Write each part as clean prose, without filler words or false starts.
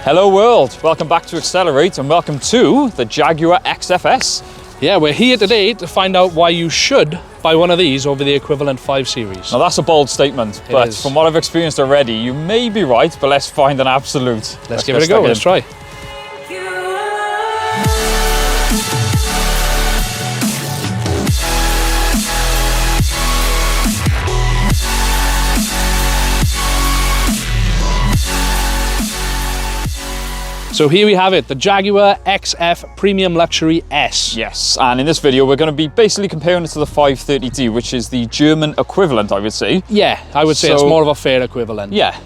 Hello world, welcome back to Accelerate and welcome to the Jaguar XFS. Yeah, we're here today to find out why you should buy one of these over the equivalent 5 Series. Now that's a bold statement, but from what I've experienced already, you may be right, but let's find an absolute. Let's give it a go, let's try. So here we have it, the Jaguar XF Premium Luxury S. Yes, and in this video we're going to be basically comparing it to the 530D, which is the German equivalent, I would say. Yeah, I would say it's more of a fair equivalent. Yeah.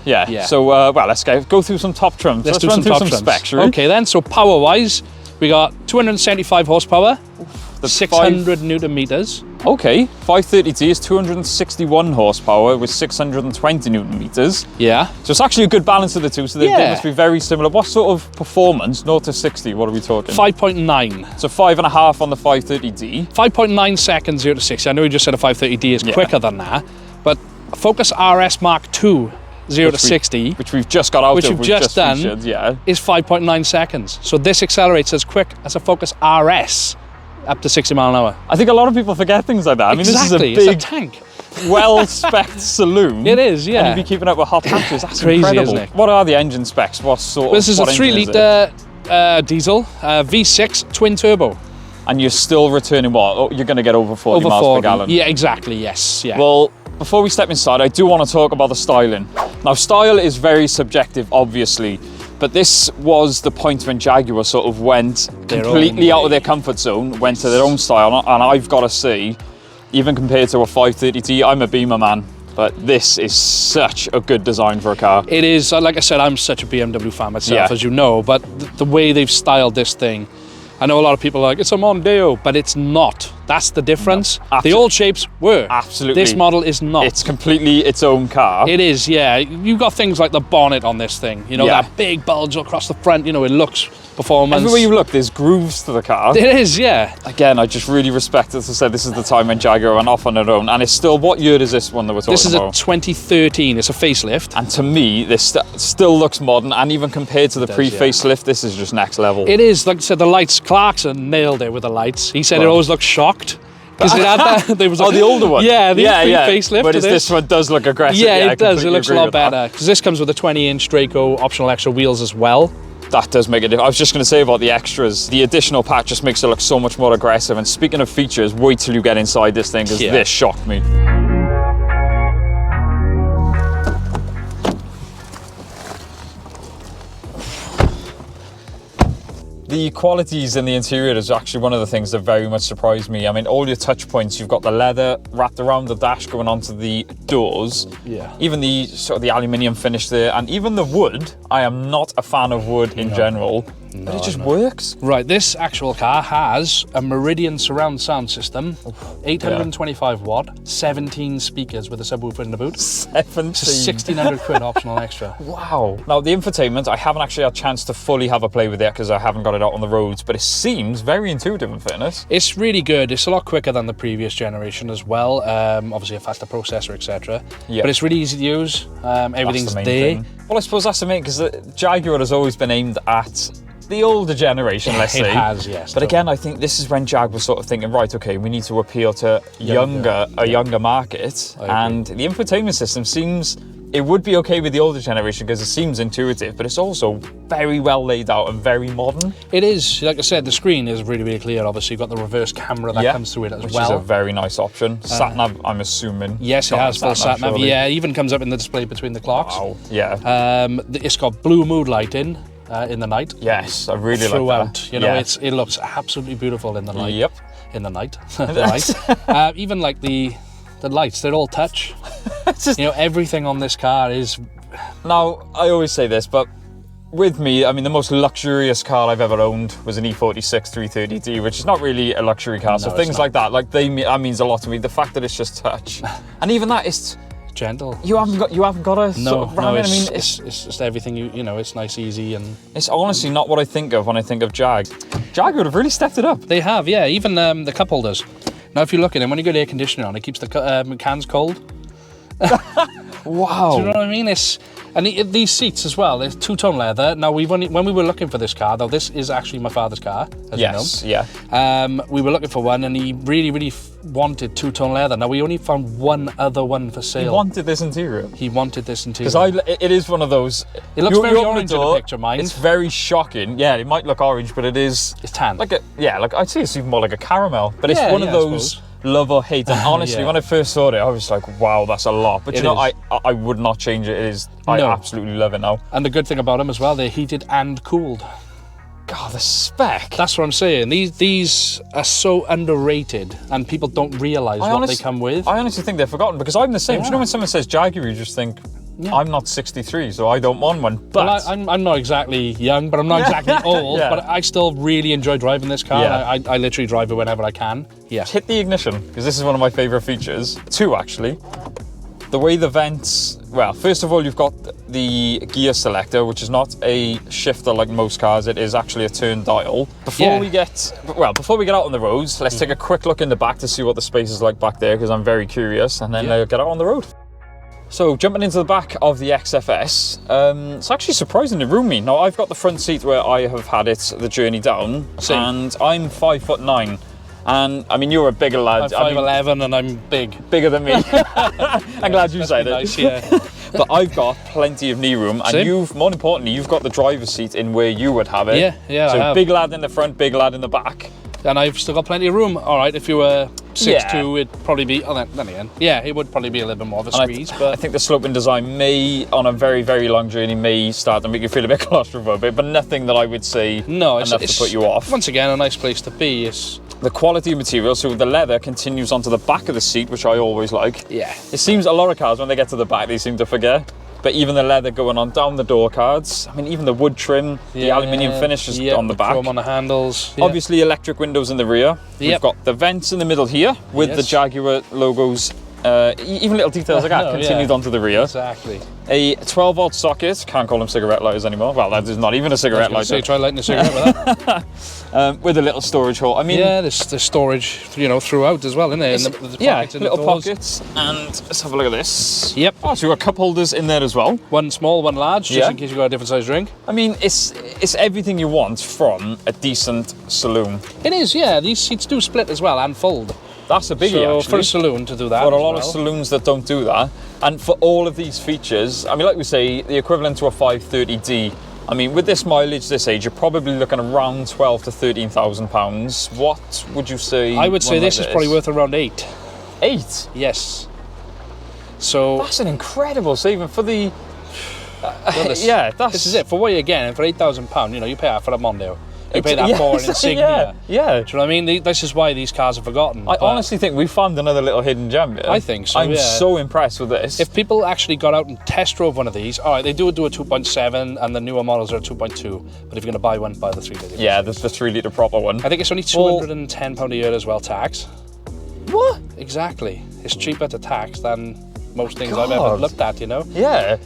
So, well, let's go through some top trims. Let's run through some specs, right? Okay then, so power-wise, we got 275 horsepower, 600 Newton meters. Okay, 530D is 261 horsepower with 620 Newton meters. Yeah. So it's actually a good balance of the two, so they must be very similar. What sort of performance, 0 to 60, what are we talking? 5.9. So 5.5 on the 530D. 5.9 seconds 0 to 60. I know you just said a 530D is quicker than that, but Focus RS Mark II 0 to 60, which we've just got out which of, we've just done, is 5.9 seconds. So this accelerates as quick as a Focus RS up to 60 miles an hour. I think a lot of people forget things like that. I mean, this is a big, it's a tank. well-spec'd saloon. It is, yeah. And you'd be keeping up with hot hatches. That's crazy, incredible. isn't it? What are the engine specs? What sort of? This is a 3-litre diesel, V6 twin turbo. And you're still returning what? Oh, you're going to get over 40 miles per gallon. Yeah, exactly. Yes. Yeah. Well, before we step inside, I do want to talk about the styling. Now, style is very subjective, obviously. But this was the point when Jaguar sort of went completely out of their comfort zone, went to their own style, and I've got to say, even compared to a 530D, I'm a Beamer man, but this is such a good design for a car. It is, like I said, I'm such a BMW fan myself, as you know, but the way they've styled this thing, I know a lot of people are like, it's a Mondeo, but it's not. That's the difference. No, the old shapes were. Absolutely. This model is not. It's completely its own car. It is, yeah. You've got things like the bonnet on this thing. You know, that big bulge across the front, you know, it looks performance. Everywhere you look, there's grooves to the car. It is, yeah. Again, I just really respect, as I said, this is the time when Jaguar went off on their own. And it's still, what year is this one that we're talking about? This is a 2013, it's a facelift. And to me, this still looks modern, and even compared to the pre-facelift, this is just next level. It is, like I said, the lights, Clarkson nailed it with the lights. He said it always looked shocked. Because it had that, there was the older one? Yeah, the facelift. But this one does look aggressive. Yeah, it does, it looks a lot better. Because this comes with a 20-inch Draco optional extra wheels as well. That does make a difference. I was just going to say about the extras, the additional patch just makes it look so much more aggressive. And speaking of features, wait till you get inside this thing, because this shocked me. The qualities in the interior is actually one of the things that very much surprised me. I mean, all your touch points, you've got the leather wrapped around the dash going onto the doors. Yeah. Even the sort of the aluminium finish there, and even the wood. I am not a fan of wood in general, but it just works. Right, this actual car has a Meridian surround sound system, 825 watt, 17 speakers with a subwoofer in the boot. 17. It's 1,600 quid optional extra. Wow. Now, the infotainment, I haven't actually had a chance to fully have a play with it because I haven't got it out on the roads, but it seems very intuitive in fairness. It's really good. It's a lot quicker than the previous generation as well. Obviously a faster processor, etc. Yeah. But it's really easy to use. Everything's there. Thing. Well, I suppose that's the main, because the Jaguar has always been aimed at the older generation, let's say. It has, yes. But again, I think this is when Jag was sort of thinking, right, okay, we need to appeal to a younger market. And the infotainment system seems, it would be okay with the older generation because it seems intuitive, but it's also very well laid out and very modern. It is. Like I said, the screen is really, really clear. Obviously, you've got the reverse camera that comes through it as well. Which is a very nice option. Sat-nav, I'm assuming. Yes, it has full sat-nav. Yeah, it even comes up in the display between the clocks. Wow, yeah. It's got blue mood lighting in the night. Yes, I really like that. You know, it looks absolutely beautiful in the night. Yep. In the night. Even like the lights, they're all touch. You know, everything on this car is... Now, I always say this, but with me, I mean, the most luxurious car I've ever owned was an E46 330D, which is not really a luxury car. So things like that, that means a lot to me. The fact that it's just touch, and even that is gentle. You haven't got a sort of ram in. I mean, it's just everything. You know, it's nice, easy, and it's honestly not what I think of when I think of Jag. Jag would have really stepped it up. They have, yeah. Even the cup holders. Now, if you look at them, when you got air conditioning on, it keeps the cans cold. Wow. Do you know what I mean? These seats as well, they're two-tone leather. Now, when we were looking for this car, though, this is actually my father's car, as Yes, you know. yeah. We were looking for one, and he really, really wanted two-tone leather. Now, we only found one other one for sale. He wanted this interior. He wanted this interior. Because it is one of those... It looks very open orange in the picture, mind. It's very shocking. Yeah, it might look orange, but it is... It's tan. Like I'd say it's even more like a caramel. But it's Yeah, one of I those... suppose. Love or hate, and honestly, Yeah. when I first saw it, I was like, "Wow, that's a lot." But you know, I would not change it. It is, I absolutely love it now. And the good thing about them as well, they're heated and cooled. God, the spec. That's what I'm saying. These are so underrated, and people don't realise what they come with. I honestly think they're forgotten because I'm the same. Yeah. Do you know when someone says Jaguar, you just think, I'm not 63, so I don't want one. But well, I'm not exactly young, but I'm not exactly old. Yeah. But I still really enjoy driving this car. Yeah. I literally drive it whenever I can. Yeah. hit the ignition, because this is one of my favourite features. Two, actually. The way the vents... Well, first of all, you've got the gear selector, which is not a shifter like most cars. It is actually a turn dial. Before we get out on the roads, let's take a quick look in the back to see what the space is like back there, because I'm very curious, and then get out on the road. So jumping into the back of the XFS, it's actually surprisingly roomy. Now I've got the front seat where I have had it the journey down, and I'm 5'9", and I mean you're a bigger lad. I'm 5'11" and I'm bigger than me. I'm glad you said it. Nice, yeah. But I've got plenty of knee room, and more importantly, you've got the driver's seat in where you would have it. Yeah. So big lad in the front, big lad in the back. And I've still got plenty of room. All right, if you were 6'2", it'd probably be... Oh, then again, yeah, it would probably be a little bit more of a squeeze. But I think the sloping design may, on a very, very long journey, may start to make you feel a bit claustrophobic, but nothing that I would say enough to put you off. Once again, a nice place to be. It's the quality of material, so the leather continues onto the back of the seat, which I always like. Yeah. It seems a lot of cars, when they get to the back, they seem to forget. But even the leather going on down the door cards, I mean, even the wood trim, the aluminium finish is on the back. Chrome on the handles. Yeah. Obviously, electric windows in the rear. We've got the vents in the middle here with the Jaguar logos. Even little details like that continued onto the rear. Exactly. A 12-volt socket. Can't call them cigarette lighters anymore. Well, that is not even a cigarette lighter. So try lighting a cigarette with that. With a little storage hole. I mean, there's storage, throughout as well, isn't there? Little pockets. And let's have a look at this. Yep. Oh, so we've got cup holders in there as well. One small, one large, just in case you've got a different size drink. I mean, it's everything you want from a decent saloon. It is, yeah. These seats do split as well and fold. That's a biggie, so actually. For a saloon to do that. For a lot of saloons that don't do that. And for all of these features, I mean, like we say, the equivalent to a 530D. I mean, with this mileage, this age, you're probably looking around 12 to 13,000 pounds. What would you say? I would say this is probably worth around 8. 8? Yes. So that's an incredible saving for the. This is it for what you're getting. For £8,000, you pay that for a Mondeo. You pay that for an Insignia. Yeah. Do you know what I mean? This is why these cars are forgotten. I honestly think we found another little hidden gem here. I think so, I'm so impressed with this. If people actually got out and test drove one of these, all right, they do a 2.7 and the newer models are a 2.2. But if you're going to buy one, buy the 3 litre. Yeah, the 3 litre proper one. I think it's only £210 a year as well, tax. What? Exactly. It's cheaper to tax than most things I've ever looked at, Yeah.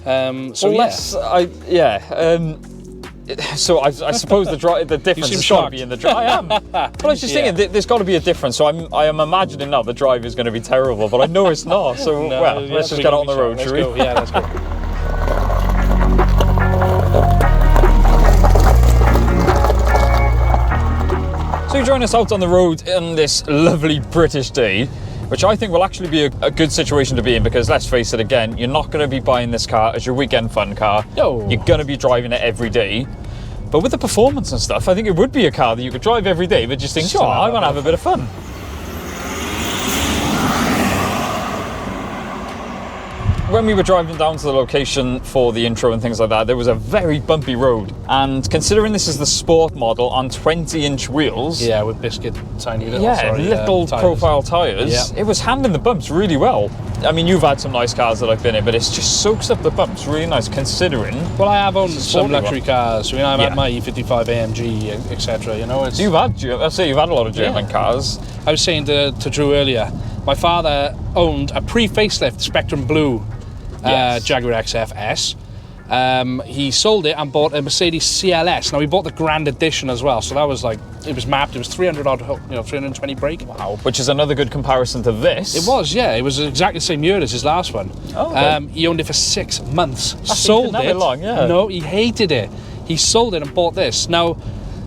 So I suppose the difference has got to be in the drive. I am. But I was just thinking, there's got to be a difference. So I am imagining now the drive is going to be terrible, but I know it's not. So let's just get out on the road, shall we? Yeah, let's go. So you join us out on the road on this lovely British day, which I think will actually be a good situation to be in, because let's face it again, you're not going to be buying this car as your weekend fun car. No. You're going to be driving it every day. But with the performance and stuff, I think it would be a car that you could drive every day, but just think, I want to have a bit of fun. When we were driving down to the location for the intro and things like that, there was a very bumpy road. And considering this is the sport model on 20-inch wheels... Yeah, with biscuit tiny little... profile tyres. It was handling the bumps really well. I mean, you've had some nice cars that I've been in, but it's just soaks up the bumps really nice, considering... Well, I have owned some luxury cars. I've had my E55 AMG, etc. So you've had a lot of German cars. I was saying to Drew earlier, my father owned a pre-facelift Spectrum Blue Jaguar XF S, He sold it and bought a Mercedes CLS. Now he bought the Grand Edition as well, so that was like, it was mapped. It was 300 odd, 320 brake. Wow, which is another good comparison to this. It was, yeah. It was exactly the same year as his last one. Oh, okay. He owned it for 6 months. Sold it. Long, yeah. No, he hated it. He sold it and bought this. Now,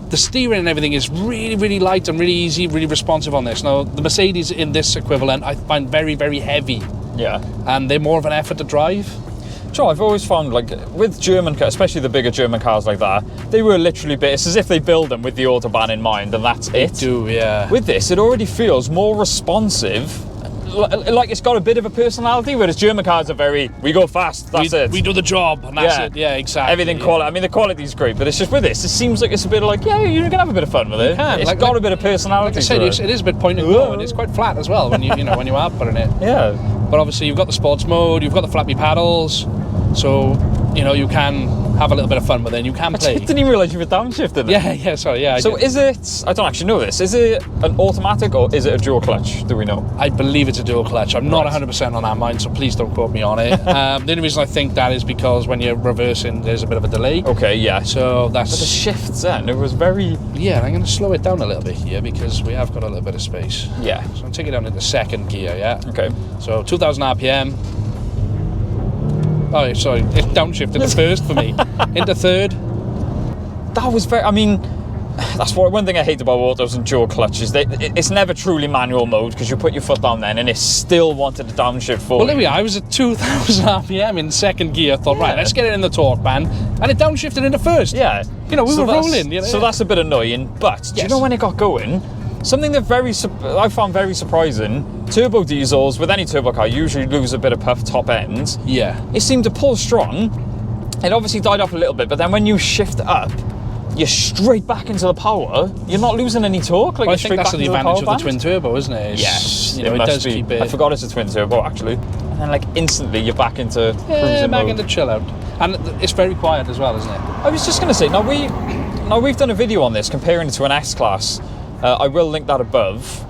the steering and everything is really, really light and really easy, really responsive on this. Now, the Mercedes in this equivalent, I find very, very heavy. Yeah. And they're more of an effort to drive. Sure, I've always found, like, with German cars, especially the bigger German cars like that, they were literally it's as if they build them with the Autobahn in mind, and that's it. They do, yeah. With this, it already feels more responsive, like it's got a bit of a personality, whereas German cars are we go fast, that's it. We do the job, and that's it. Yeah, exactly. Everything quality. I mean, the quality's great, but it's just with this, it seems like it's a bit of like, yeah, you can have a bit of fun with it. It's got a bit of personality. Like I said, it is a bit point and go, and it's quite flat as well when you when you are putting it. Yeah. But obviously, you've got the sports mode, you've got the flappy paddles, so you can have a little bit of fun with it, and you can play. I didn't even realise you were downshifting it. Yeah, sorry, yeah. So is it, I don't actually know this, is it an automatic or is it a dual clutch? Do we know? I believe it's a dual clutch. I'm not 100% on that mind, so please don't quote me on it. The only reason I think that is because when you're reversing, there's a bit of a delay. Okay, yeah. So that's... But the shifts then, it was very... Yeah, I'm going to slow it down a little bit here because we have got a little bit of space. Yeah. So I'm taking it down into second gear, yeah? Okay. So 2,000 RPM. Oh, sorry, it's downshifted to first for me. Into third. That was I mean, that's one thing I hate about autos and dual clutches. It's never truly manual mode because you put your foot down then and it still wanted to downshift forward. Well, there we are. I was at 2,000 RPM in second gear. I thought, right, let's get it in the torque band. And it downshifted into first. Yeah. We were rolling. So that's a bit annoying. But do you know when it got going? Something that I found very surprising, turbo diesels with any turbo car usually lose a bit of puff top end. Yeah. It seemed to pull strong. It obviously died off a little bit, but then when you shift up, you're straight back into the power. You're not losing any torque. Like, I think that's the advantage of the twin turbo, isn't it? Yes, it does keep it. I forgot it's a twin turbo actually. And then instantly you're back into cruising back mode. into chill out. And it's very quiet as well, isn't it? I was just going to say, now we've done a video on this comparing it to an S-Class. I will link that above.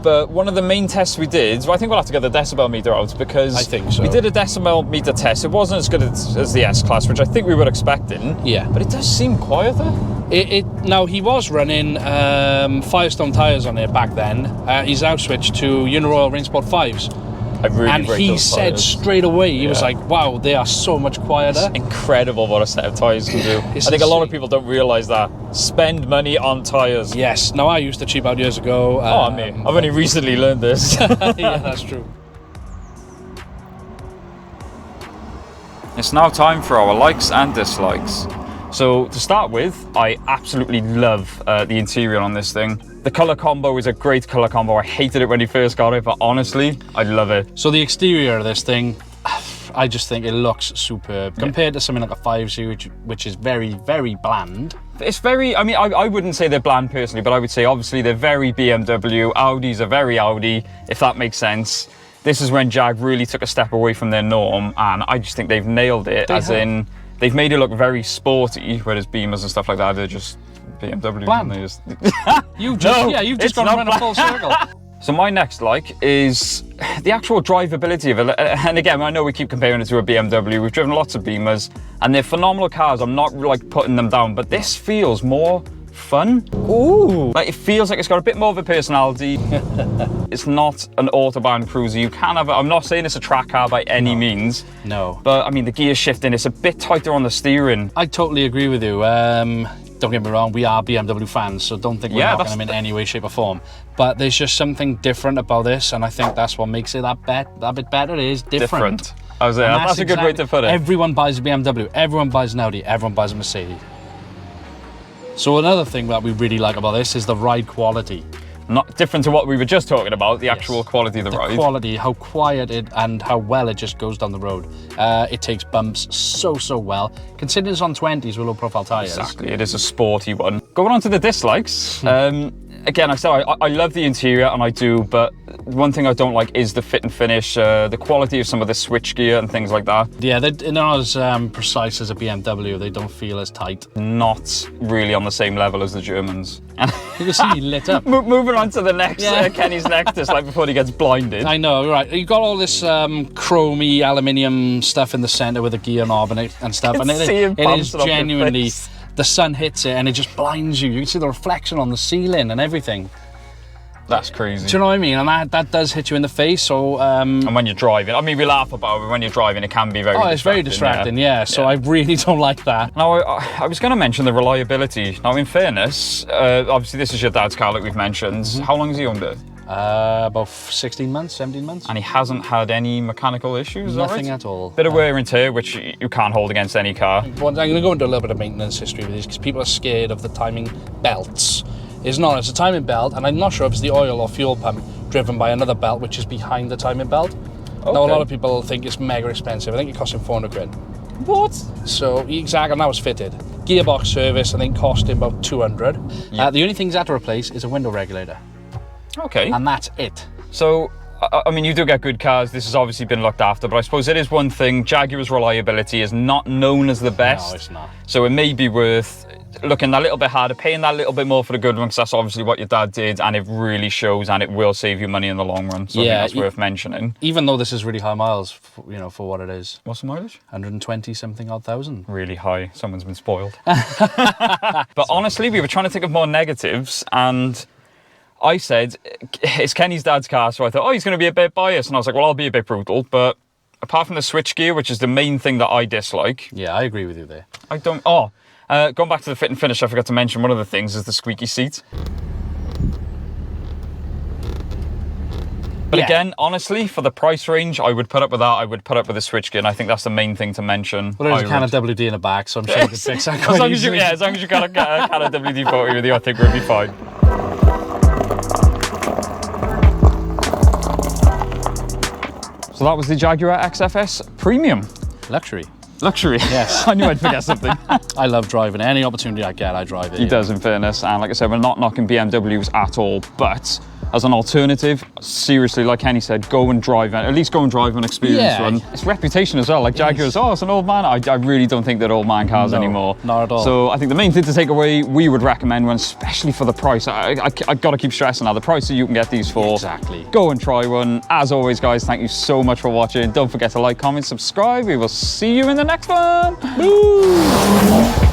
But one of the main tests we did, I think we'll have to get the decibel meter out because I think so. We did a decibel meter test. It wasn't as good as the S-Class, which I think we were expecting. Yeah. But it does seem quieter. Now, he was running Firestone tyres on it back then. He's now switched to Uniroyal Rain Sport 5s. And he said straight away, he was like, wow, they are so much quieter. It's incredible what a set of tyres can do. I think a lot of people don't realise that. Spend money on tyres. Yes. Now, I used to cheap out years ago. I've only recently learned this. Yeah, that's true. It's now time for our likes and dislikes. So to start with, I absolutely love the interior on this thing. The colour combo is a great colour combo. I hated it when he first got it, but honestly, I love it. So the exterior of this thing, I just think it looks superb. Compared to something like a 5 Series, which is very, very bland. It's very, I mean, I wouldn't say they're bland personally, but I would say obviously they're very BMW. Audis are very Audi, if that makes sense. This is when Jag really took a step away from their norm, and I just think they've nailed it, in they've made it look very sporty, whereas Beamers and stuff like that, they're just BMW. Bland. You've just gone around a full circle. So my next like is the actual drivability of it. And again, I know we keep comparing it to a BMW. We've driven lots of Beamers, and they're phenomenal cars. I'm not like putting them down, but this feels more fun. Ooh. Like, it feels like it's got a bit more of a personality. It's not an Autobahn cruiser. You can have I'm not saying it's a track car by any means. No. But I mean, the gear shifting, it's a bit tighter on the steering. I totally agree with you. Don't get me wrong, we are BMW fans, so don't think we're knocking them in any way, shape or form. But there's just something different about this, and I think that's what makes it that bit better. It is different. I was saying, that's a good way to put it. Everyone buys a BMW, everyone buys an Audi, everyone buys a Mercedes. So another thing that we really like about this is the ride quality. Not different to what we were just talking about, the actual quality of the ride. The quality, how quiet it and how well it just goes down the road. It takes bumps so well. Considering it's on 20s with low profile tyres. Exactly, it is a sporty one. Going on to the dislikes. Again, I love the interior, and I do, but one thing I don't like is the fit and finish, the quality of some of the switchgear and things like that. Yeah, they're not as precise as a BMW. They don't feel as tight. Not really on the same level as the Germans. You can see me lit up. Moving on to the next, Kenny's next, just like before he gets blinded. I know, right. You've got all this chromy aluminium stuff in the centre with a gear knob and stuff. And it is genuinely, the sun hits it and it just blinds you. You can see the reflection on the ceiling and everything. That's crazy. Do you know what I mean? And that does hit you in the face. So, and when you're driving, I mean, we laugh about it, but when you're driving, it can be very distracting. It's very distracting, yeah. So I really don't like that. Now, I was going to mention the reliability. Now, in fairness, obviously this is your dad's car, like we've mentioned. How long has he owned it? About 16 months, 17 months. And he hasn't had any mechanical issues, Nothing right? at all. Bit of wear and tear, which you can't hold against any car. I'm going to go into a little bit of maintenance history with these because people are scared of the timing belts. It's not, it's a timing belt, and I'm not sure if it's the oil or fuel pump driven by another belt which is behind the timing belt. Okay. Now, a lot of people think it's mega expensive. I think it costs him 400 quid. What? So, exactly, and that was fitted. Gearbox service, I think, cost him about 200. Yeah. The only thing he's had to replace is a window regulator. Okay. And that's it. So, I mean, you do get good cars. This has obviously been looked after, but I suppose it is one thing. Jaguar's reliability is not known as the best. No, it's not. So it may be worth looking that little bit harder, paying that little bit more for the good one, because that's obviously what your dad did, and it really shows, and it will save you money in the long run. So yeah, I think that's worth mentioning. Even though this is really high miles, for what it is. What's the mileage? 120 something odd thousand. Really high. Someone's been spoiled. But honestly, we were trying to think of more negatives, and I said, it's Kenny's dad's car, so I thought, he's going to be a bit biased. And I was like, well, I'll be a bit brutal, but apart from the switchgear, which is the main thing that I dislike. Yeah, I agree with you there. I don't, going back to the fit and finish, I forgot to mention one of the things is the squeaky seat. But again, honestly, for the price range, I would put up with that. I would put up with the switchgear, and I think that's the main thing to mention. Well, there's a can of WD in the back, so I'm sure you can fix that quite easily. As long as you got a can of WD-40 with you, I think we'll be fine. So that was the Jaguar XFS Premium. Luxury. Luxury. Yes. I knew I'd forget something. I love driving. Any opportunity I get, I drive it. He does, in fairness. And like I said, we're not knocking BMWs at all, but as an alternative, seriously, like Kenny said, go and drive, at least go and drive an experience one. It's reputation as well. Like Jaguars, it's an old man. I really don't think they're old man cars anymore. Not at all. So I think the main thing to take away, we would recommend one, especially for the price. I got to keep stressing now, the price that you can get these for. Exactly. Go and try one. As always, guys, thank you so much for watching. Don't forget to like, comment, subscribe. We will see you in the next one. Woo!